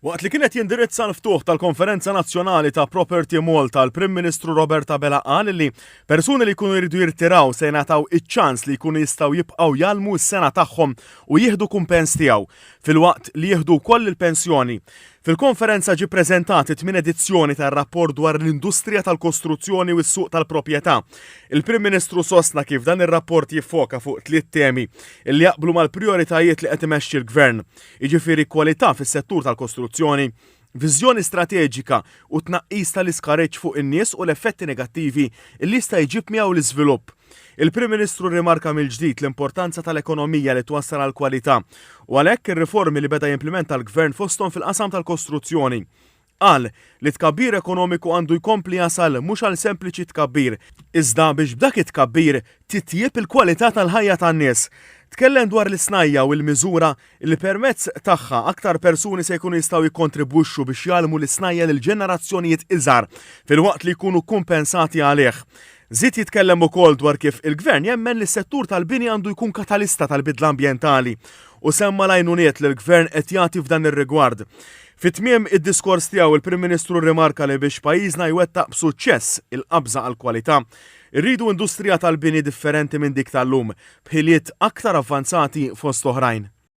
Waqt li kienet jindirizza l-ftuħ tal-Konferenza Nazzjonali ta' Property Malta, l-Prim Ministru Roberta Bela qal li persuni li jkunu jridu jirtiraw se jingħataw iċ-ċans li jkunu jistgħu jibqgħu jalmu s-sena tagħhom u jieħdu kumpens tiegħu filwaqt li jieħdu wkoll il-pensjoni. Fil-konferenza ġie ppreżentat 8 edizzjoni tar-rapport dwar l-industrija tal-kostruzzjoni u s-suq tal-proprjetà. Il-Prim Ministru sostna kif dan ir-rapport jiffoka fuq 3 temi li jaqblu mal-prijoritajiet li qed imexxi l-Gvern. Jiġifieri kwalità fis-settur tal-kostruzzjoni, viżjoni strateġika u tnaqqis tal-iskareġġ fuq in-nies u l-effetti negattivi li jista' jġib miegħu l-iżvilupp. Il-Prim Ministru rimarka mill-ġdid l-importanza tal-ekonomija li twassal għal kwalità u għalhekk ir-riformi li beda jimplementa l-Gvern fosthom fil-qasam tal-kostruzzjoni. Qal li tkabbir ekonomiku għandu jkompli jasal mhux għal sempliċi tkabbir, iżda biex b'dak it-tkabbir titjieb il-kwalità tal-ħajja tan-nies. Tkellem dwar l-isnajja u l-miżura li permezz tagħha aktar persuni se jkunu jistgħu jikkontribwixxu biex jgħalmu l-isnajja lil ġenerazzjonijiet iżgħar filwaqt li jkunu kumpensati għalih. Żied jitkellem ukoll dwar kif il-Gvern jemmen li s-settur tal-bini għandu jkun katalista tal-bidla ambjentali u semma l-għajnuniet li l-Gvern qed jagħti f'dan ir-rigward. Fit-tmiem id-diskors tiegħu il-Prim Ministru rimarka li biex pajjiżna jwettaq b'suċċess il-qabża għall kwalità irridu industrija tal-bini differenti minn dik tal-lum b'ħiliet aktar avvanzati fost oħrajn.